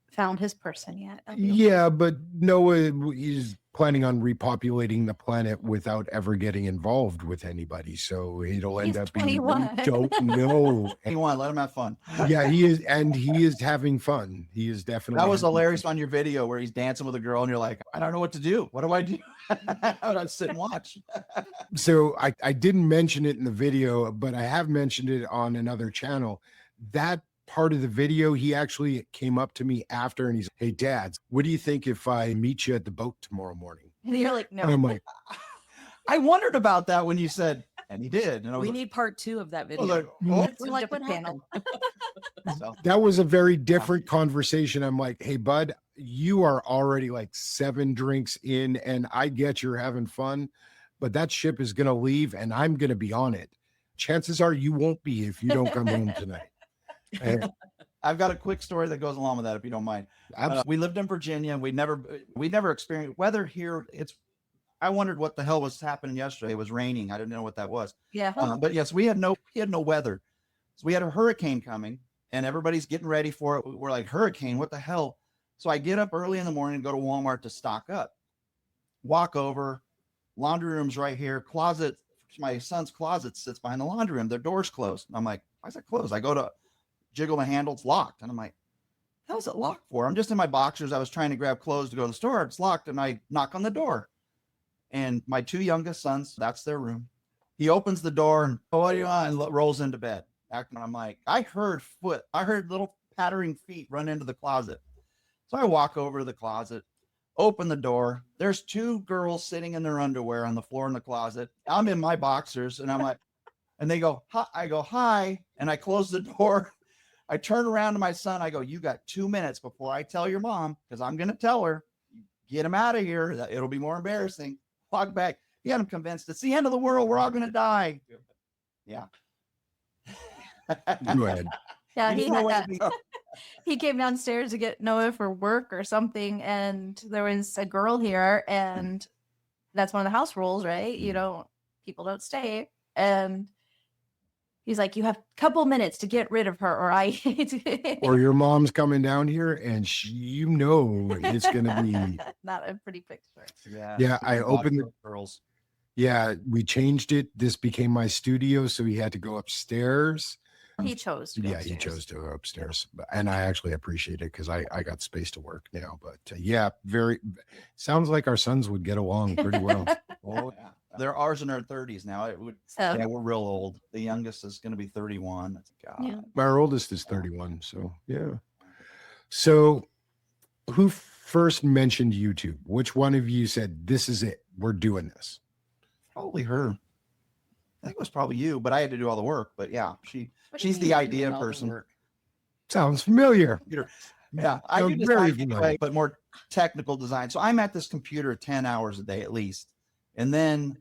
found his person yet. Yeah, but Noah is planning on repopulating the planet without ever getting involved with anybody, so it'll end He's up being 21. we don't know. Anyone, let him have fun. Yeah, he is, and he is having fun. He is definitely. That was having hilarious fun. on your video where he's dancing with a girl, and you're like, I don't know what to do. What do I do? I would sit and watch. So I didn't mention it in the video, but I have mentioned it on another channel. That part of the video, he actually came up to me after, and he's, hey, Dad, what do you think if I meet you at the boat tomorrow morning? And you're like, no. And I'm like, I wondered about that when you said, and he did. And I was We like, need part 2 of that I video. was like, We're oh. like, what happened? So, that was a very different conversation. I'm like, hey, bud, you are already like 7 drinks in, and I get you're having fun, but that ship is going to leave, and I'm going to be on it. Chances are you won't be if you don't come home tonight. And I've got a quick story that goes along with that, if you don't mind. We lived in Virginia, and we never experienced weather here. I wondered what the hell was happening yesterday. It was raining. I didn't know what that was. Yeah. But yes, we had no weather. So we had a hurricane coming, and everybody's getting ready for it. We're like, hurricane, what the hell? So I get up early in the morning and go to Walmart to stock up. Walk over, laundry room's right here. Closet, my son's closet sits behind the laundry room. Their door's closed. I'm like, why is it closed? I go to jiggle the handle, it's locked. And I'm like, how's it locked for? I'm just in my boxers. I was trying to grab clothes to go to the store. It's locked. And I knock on the door. And my 2 youngest sons, that's their room. He opens the door and, oh, what do you want? And rolls into bed. And I'm like, I heard little pattering feet run into the closet. So I walk over to the closet, open the door. There's 2 girls sitting in their underwear on the floor in the closet. I'm in my boxers, and I'm like, and they go, hi. I go, hi. And I close the door. I turn around to my son. I go, you got 2 minutes before I tell your mom, because I'm going to tell her, get him out of here. It'll be more embarrassing. Walk back. He had him convinced it's the end of the world. We're all going to die. Yeah. go ahead. Yeah, You he didn't know had what that. to do. He came downstairs to get Noah for work or something, and there was a girl here, and that's one of the house rules, right? People don't stay. And he's like, you have a couple minutes to get rid of her, or Or your mom's coming down here, and it's going to be. not a pretty picture. Yeah, I opened the girls. Yeah, we changed it. This became my studio, so he had to go upstairs. He chose to go Yeah, he upstairs. chose to go upstairs, and I actually appreciate it because I got space to work now. But yeah, very sounds like our sons would get along pretty well. Oh, yeah. They're ours in our 30s now. It would. So Yeah, we're real old. The youngest is going to be 31. God. yeah. Our oldest is 31, so yeah. So, who first mentioned YouTube? Which one of you said, "This is it. We're doing this"? Probably her. I think it was probably you, but I had to do all the work. But yeah, What do you she's mean the idea Doing all the person. work. Sounds familiar. Yeah, I No, do very design familiar. anyway, but more technical design. So I'm at this computer 10 hours a day at least, and then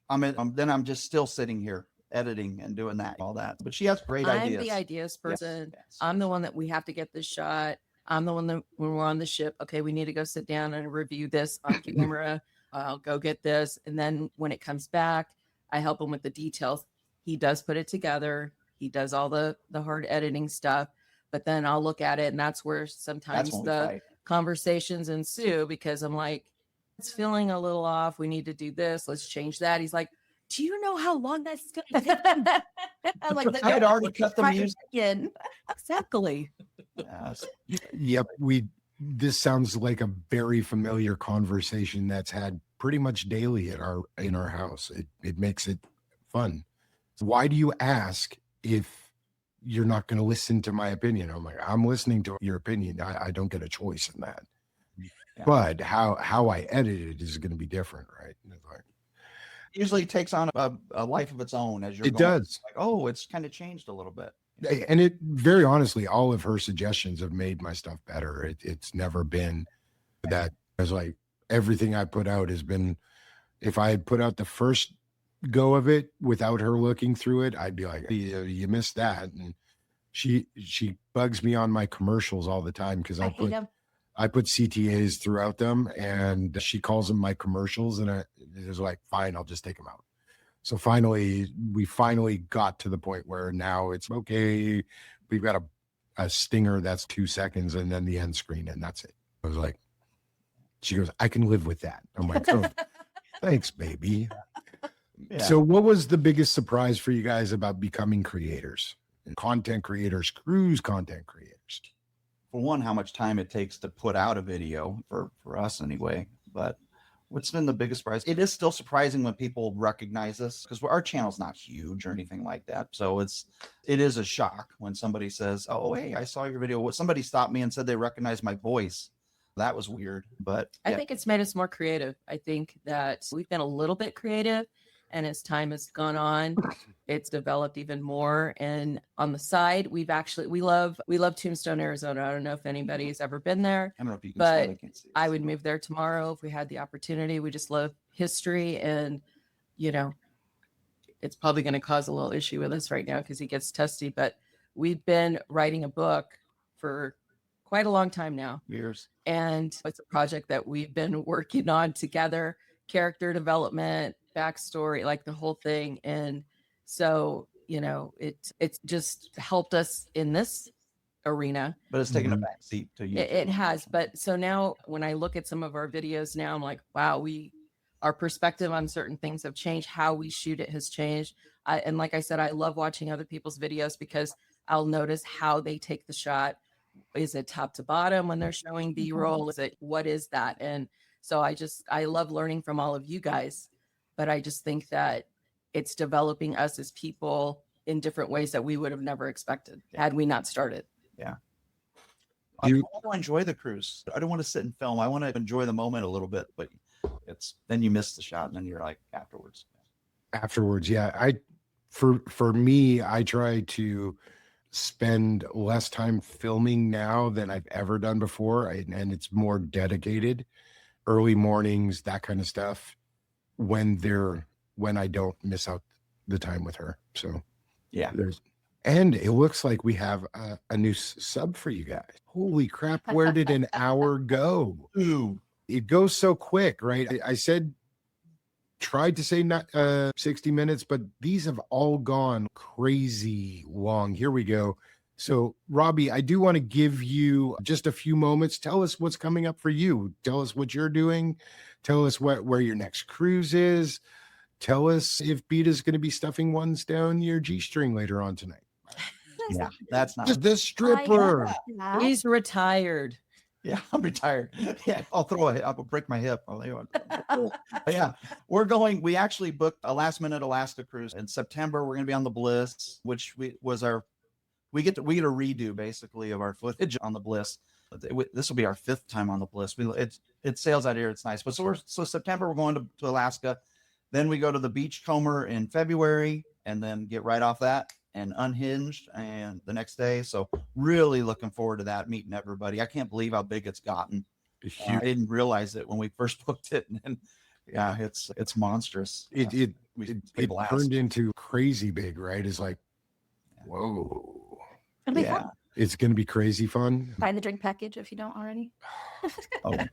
I'm just still sitting here editing and doing that, all that. But she has great I'm ideas. the ideas person. Yes. I'm the one that we have to get this shot. I'm the one that when we're on the ship, okay, we need to go sit down and review this on camera. I'll go get this. And then when it comes back, I help him with the details. He does put it together. He does all the hard editing stuff. But then I'll look at it, and that's where sometimes That's when we the fight. conversations ensue because I'm like, it's feeling a little off. We need to do this. Let's change that. He's like, do you know how long that's going to take? I'm like, I had already cut the music. in. Exactly. Yes. Yep, this sounds like a very familiar conversation that's had pretty much daily in our house. It makes it fun. Why do you ask if you're not going to listen to my opinion? I'm like, I'm listening to your opinion. I don't get a choice in that. Yeah. But how I edit it is going to be different, right? Like, Usually takes on a life of its own as you're it going. does. Like, oh, it's kind of changed a little bit. And it very honestly, all of her suggestions have made my stuff better. It's never been that. I was like, everything I put out has been, if I had put out the first go of it without her looking through it, I'd be like, you missed that. And she bugs me on my commercials all the time because I hate him. I put CTAs throughout them, and she calls them my commercials, and it was like, fine, I'll just take them out. So we finally got to the point where now it's okay. We've got a stinger that's 2 seconds and then the end screen, and that's it. I was like, she goes, I can live with that. I'm like, oh, thanks, baby. Yeah. So what was the biggest surprise for you guys about becoming creators? Content creators, cruise content creators. For one, how much time it takes to put out a video for us anyway. But what's been the biggest surprise? It is still surprising when people recognize us because our channel's not huge or anything like that. So it is a shock when somebody says, oh, hey, I saw your video. Somebody stopped me and said they recognized my voice. That was weird. But I think it's made us more creative. I think that we've been a little bit creative, and as time has gone on, it's developed even more. And on the side, we love Tombstone, Arizona. I don't know if anybody's ever been there. I don't know if you can But see it. I can't see it. I would move there tomorrow if we had the opportunity. We just love history, and it's probably going to cause a little issue with us right now because he gets testy. But we've been writing a book for quite a long time now. Years. And it's a project that we've been working on together, character development, backstory, like the whole thing. And so, it's just helped us in this arena. But it's taken a back seat to you. It has. But so now when I look at some of our videos now, I'm like, wow, our perspective on certain things have changed. How we shoot it has changed. And like I said, I love watching other people's videos because I'll notice how they take the shot. Is it top to bottom when they're showing B-roll? What is that? And so I love learning from all of you guys, but I just think that it's developing us as people in different ways that we would have never expected had we not started. Yeah. I want to enjoy the cruise. I don't want to sit and film. I want to enjoy the moment a little bit, but then you miss the shot and then you're like afterwards. Yeah. For me, I try to spend less time filming now than I've ever done before. And it's more dedicated, early mornings, that kind of stuff, when I don't miss out the time with her. So yeah, and it looks like we have a new sub for you guys. Holy crap. Where did an hour go? Ooh, it goes so quick, right? I tried to say not 60 minutes, but these have all gone crazy long. Here we go. So Robbie, I do want to give you just a few moments. Tell us what's coming up for you. Tell us what you're doing. Tell us where your next cruise is. Tell us if Bita's going to be stuffing ones down your G-string later on tonight. Yeah, that's not. Just the stripper. He's retired. Yeah, I'm retired. Yeah, I'll break my hip. Yeah, we actually booked a last minute Alaska cruise in September. We're going to be on the Bliss, which we get a redo basically of our footage on the Bliss. This will be our 5th time on the Bliss. It sails out here. It's nice. But so September, we're going to Alaska. Then we go to the Beachcomber in February and then get right off that and Unhinged and the next day. So really looking forward to that, meeting everybody. I can't believe how big it's gotten. I didn't realize it when we first booked it. And yeah, it's monstrous. It turned into crazy big, right? It's like, whoa. It'll be fun. It's going to be crazy fun. Buy the drink package if you don't already. Oh, yeah.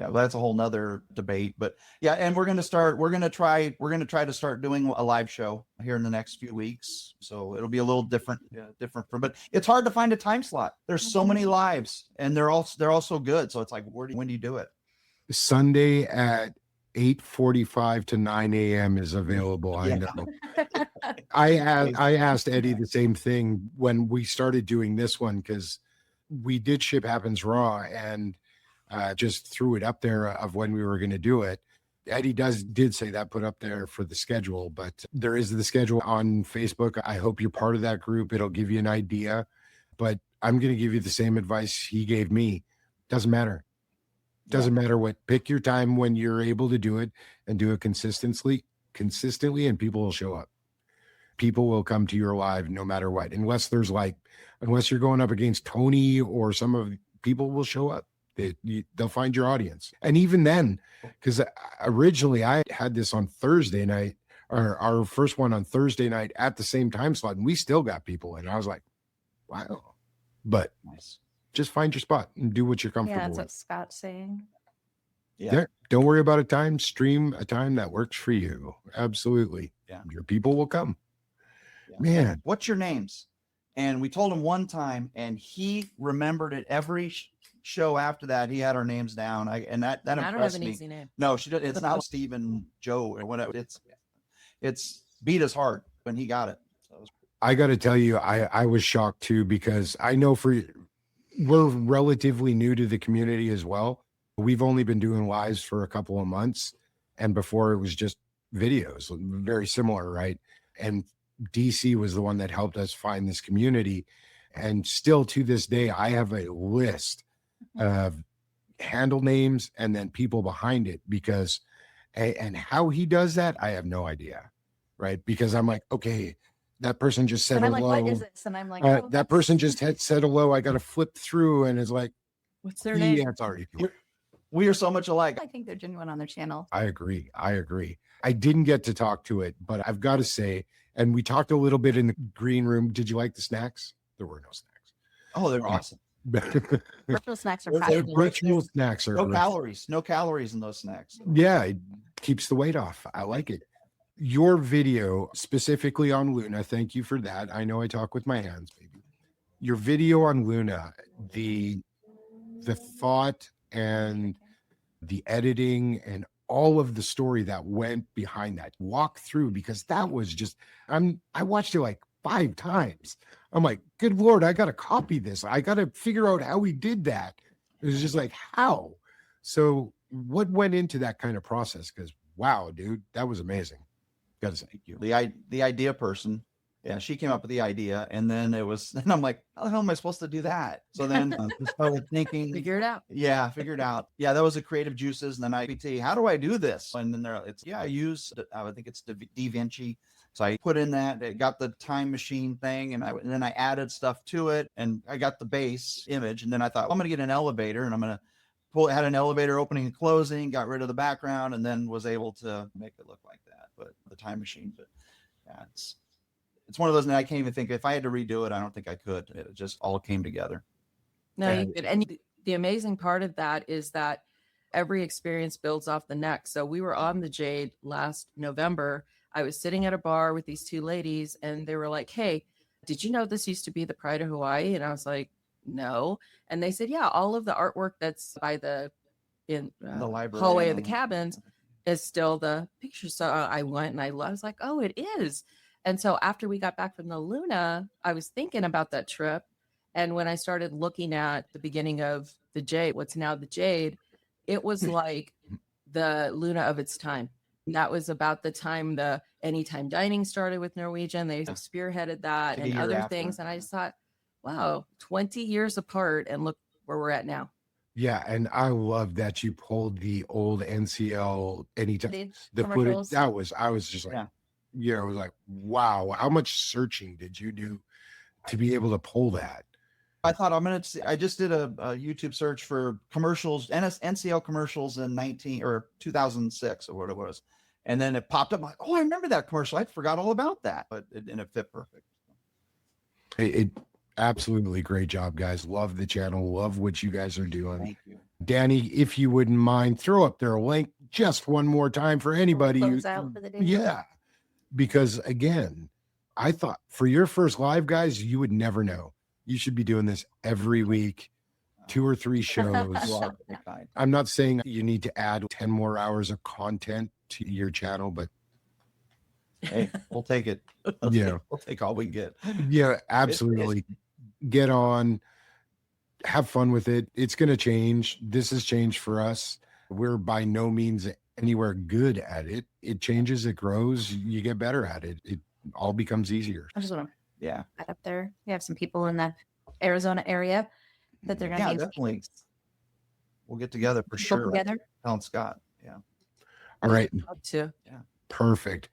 Well, that's a whole nother debate, but yeah. And we're going to try to start doing a live show here in the next few weeks. So it'll be a little different, but it's hard to find a time slot. There's so many lives and they're all so good. So it's like, when do you do it? Sunday at 8:45 to 9 a.m. is available. I know. I asked Eddie the same thing when we started doing this one, because we did Ship Happens Raw and just threw it up there of when we were going to do it. Eddie did say that put up there for the schedule, but there is the schedule on Facebook. I hope you're part of that group. It'll give you an idea, but I'm going to give you the same advice he gave me. Doesn't matter. Doesn't matter what. Pick your time when you're able to do it and do it consistently, and people will show up. People will come to your live no matter what, unless you're going up against Tony or some of people will show up. They'll find your audience. And even then, because originally I had this on Thursday night, or our first one on Thursday night at the same time slot, and we still got people in. I was like, wow. But Nice. Just find your spot and do what you're comfortable Yeah, that's with. what Scott's saying. Yeah. Don't worry about a time. Stream a time that works for you. Absolutely. Yeah. Your people will come. Yeah. Man. What's your names? And we told him one time, and he remembered it every show after that. He had our names down. That And I don't have impressed an me. easy name. No, she did. It's not Stephen Joe or whatever. It's Bita's heart when he got it. So I got to tell you, I was shocked too, because I know we're relatively new to the community as well. We've only been doing lives for a couple of months, and before it was just videos, very similar, right? And DC was the one that helped us find this community. And still to this day, I have a list of handle names and then people behind it, because, and how he does that, I have no idea, right? Because I'm like, okay, that person just said And I'm hello. like, what is this? And I'm like, That person just said hello. I got to flip through, and it's like, What's their name? yeah, it's already. we are so much alike. I think they're genuine on their channel. I agree. I didn't get to talk to it, but I've got to say, and we talked a little bit in the green room. Did you like the snacks? There were no snacks. Oh, they're awesome. Virtual snacks are Those are practical. Ritual snacks are No calories in those snacks. Yeah, it keeps the weight off. I like it. Your video specifically on Luna, thank you for that. I know I talk with my hands, baby. Your video on Luna, the thought and the editing and all of the story that went behind that, walk through, because that was just, I watched it like 5 times. I'm like, good Lord, I got to copy this. I got to figure out how he did that. It was just like, how? So what went into that kind of process? Because wow, dude, that was amazing. Got to say, thank you. The idea person. Yeah, she came up with the idea, and then I'm like, how the hell am I supposed to do that? So then I started thinking, Figure it out. Yeah, figured out. Yeah, that was the creative juices. And then how do I do this? And then I use, I think it's DaVinci. So I put in that, it got the time machine thing, and then I added stuff to it, and I got the base image. And then I thought, I'm going to get an elevator, and I'm going to had an elevator opening and closing, got rid of the background, and then was able to make it look like that. But the time machine, but yeah, it's one of those that I can't even think, if I had to redo it, I don't think I could. It just all came together. No, you could. And the amazing part of that is that every experience builds off the next. So we were on the Jade last November. I was sitting at a bar with these 2 ladies, and they were like, hey, did you know this used to be the Pride of Hawaii? And I was like, no. And they said, yeah, all of the artwork that's by the library hallway of the cabins is still the picture. So I went and I was like, oh, it is. And so after we got back from the Luna, I was thinking about that trip. And when I started looking at the beginning of the Jade, what's now the Jade, it was like the Luna of its time. And that was about the time the Anytime Dining started with Norwegian. They spearheaded that Like a and year other after. things. And I just thought, wow, 20 years apart, and look where we're at now. Yeah, and I love that you pulled the old NCL anytime the footage. Commercials. I was just like, Yeah. it was like, wow, how much searching did you do to be able to pull that? I thought I just did a YouTube search for commercials, NCL commercials in 2006 or what it was. And then it popped up. I'm like, oh, I remember that commercial. I forgot all about that, and it fit perfect. It absolutely great job, guys. Love the channel. Love what you guys are doing. Thank you. Danny, if you wouldn't mind, throw up their link just one more time for anybody. Close out for the day. Yeah, because again, I thought for your first live, guys, you would never know. You should be doing this every week, 2 or 3 shows. You are very kind. I'm not saying you need to add 10 more hours of content to your channel, but Hey, we'll take it. yeah, We'll take all we get. yeah, absolutely. Get on, have fun with it. It's going to change. This has changed for us. We're by no means anywhere good at it. It changes, it grows, you get better at it. It all becomes easier. I just want to Yeah. add up there. We have some people in the Arizona area that they're going to Yeah, definitely. We'll get together for sure. together. Telling Scott. Yeah. All right. Up to. Perfect.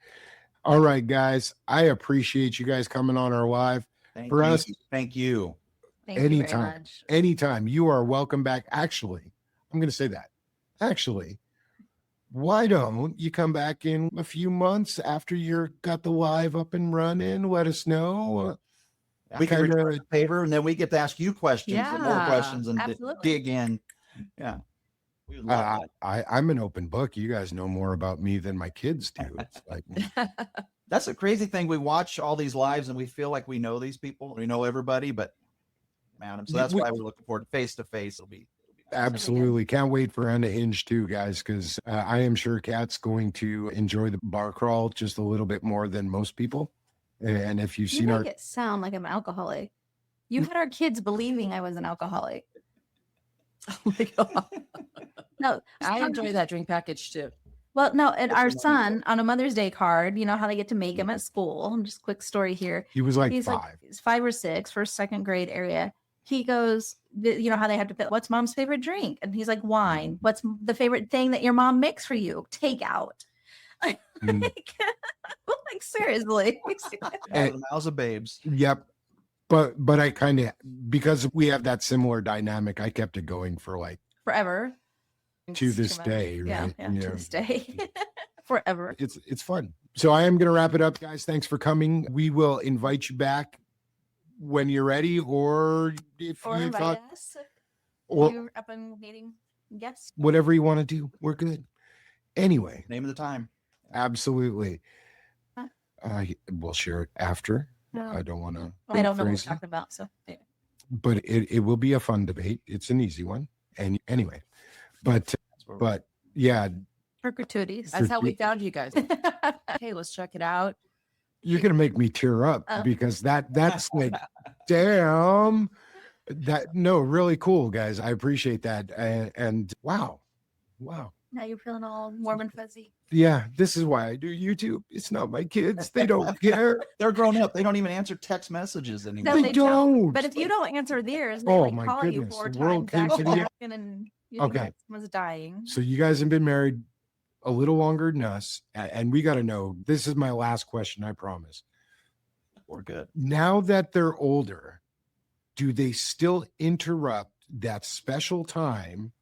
All right, guys. I appreciate you guys coming on our live. For us, Thank you. Thank you very anytime, much. anytime. You are welcome back. Actually, I'm going to say that. Actually, why don't you come back in a few months after you're got the live up and running? Let us know. We can kinda- return the favor, and then we get to ask you questions and more Yeah, questions and absolutely. dig in. Yeah. We would love that. I'm an open book. You guys know more about me than my kids do. It's like, That's the crazy thing. We watch all these lives and we feel like we know these people. We know everybody, but man, so that's why we're looking forward to face. It'll be absolutely. Can't wait for Unhinged too, guys, because I am sure Kat's going to enjoy the bar crawl just a little bit more than most people. And if you've You seen make our, it sound like I'm an alcoholic. You had our kids believing I was an alcoholic. Oh my God. No, I enjoy that drink package too. Well, no, and our Listen, son on a Mother's Day card, you know how they get to make him at school. Just a quick story here. he was like He's 5. like he's 5 or 6, first, second grade area. He goes, you know how they have to fit, what's mom's favorite drink? And he's like, wine. What's the favorite thing that your mom makes for you? Takeout. Mm. Like seriously. out of the mouths of babes. Yep. But I kind of, because we have that similar dynamic, I kept it going for like Forever. to It's this too much. day, Yeah, right? yeah, to this day. Forever. It's fun. So I am going to wrap it up, guys. Thanks for coming. We will invite you back when you're ready, or if Or you invite thought, us. or You're up and needing guests. whatever you want to do, we're good. Anyway, Name of the time. absolutely. We'll share it after. No. I don't want to. I don't know what we're crazy. talking about. So yeah. But it will be a fun debate. It's an easy one. And anyway, but yeah, For gratuities. That's how we found you guys. Hey, let's check it out. you're gonna make me tear up Oh. because that's like, damn, that no, really cool, guys. I appreciate that. And wow. Now you're feeling all warm and fuzzy. Yeah, this is why I do YouTube. It's not my kids. They don't care. They're grown up. They don't even answer text messages anymore. No, They don't. But if you don't answer theirs, they Oh like my call you goodness, 4 the world times. came to the- asking and you think Okay. someone's dying. So you guys have been married a little longer than us, and we got to know. This is my last question, I promise. We're good. Now that they're older, do they still interrupt that special time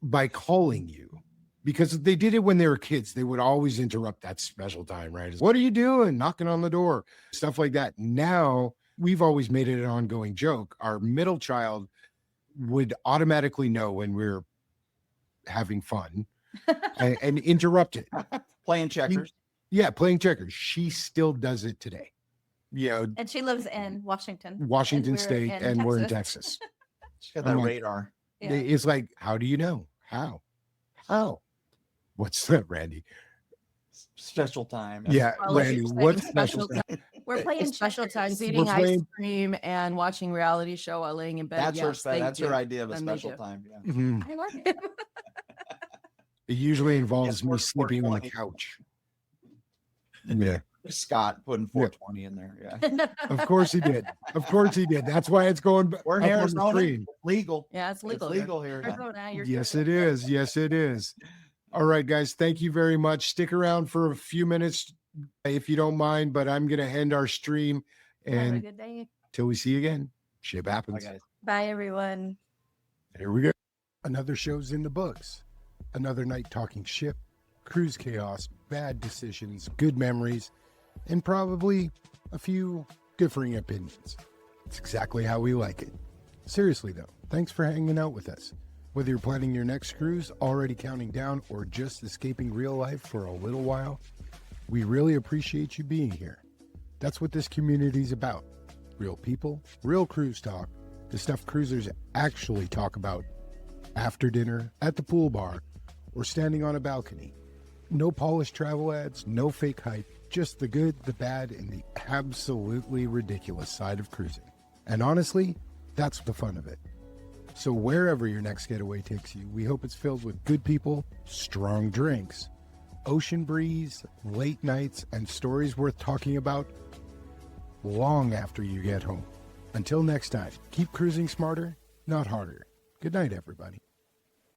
by calling you? Because they did it when they were kids. They would always interrupt that special time, right? What are you doing? Knocking on the door, stuff like that. Now we've always made it an ongoing joke. Our middle child would automatically know when we're having fun and interrupt it. Playing checkers. Yeah, playing checkers. She still does it today. You know, And she lives in Washington. Washington we're State, in and we're in Texas. She's got I'm that like- radar. Yeah. It's like, how do you know? How? What's that, Randy? Special time. Yeah, Well, like Randy, you're saying, what's special? We're playing special checkers. times We're eating ice playing- cream and watching reality show while laying in bed. That's her. Yes, they That's do. her idea of a Then they special do. time. Yeah. Mhm. I like it. It usually involves me 420. sleeping on the couch. Yeah, Scott putting 420 in there. Yeah. of course he did. Of course he did. That's why it's going We're up in on the Arizona. screen. It's legal. Yeah, it's legal. It's legal here. yeah. Arizona, you're Yes, good. it is. Yes, it is. All right, guys. Thank you very much. Stick around for a few minutes if you don't mind, but I'm going to end our stream. Have a And good day. till we see you again, shit Bye, happens. guys. Bye, everyone. Here we go. Another show's in the books. Another night talking ship, cruise chaos, bad decisions, good memories, and probably a few differing opinions. It's exactly how we like it. Seriously, though, thanks for hanging out with us. Whether you're planning your next cruise, already counting down, or just escaping real life for a little while, we really appreciate you being here. That's what this community is about. Real people, real cruise talk, the stuff cruisers actually talk about after dinner, at the pool bar, or standing on a balcony. No polished travel ads, no fake hype, just the good, the bad, and the absolutely ridiculous side of cruising. And honestly, that's the fun of it. So wherever your next getaway takes you, we hope it's filled with good people, strong drinks, ocean breeze, late nights, and stories worth talking about long after you get home. Until next time, keep cruising smarter, not harder. Good night, everybody.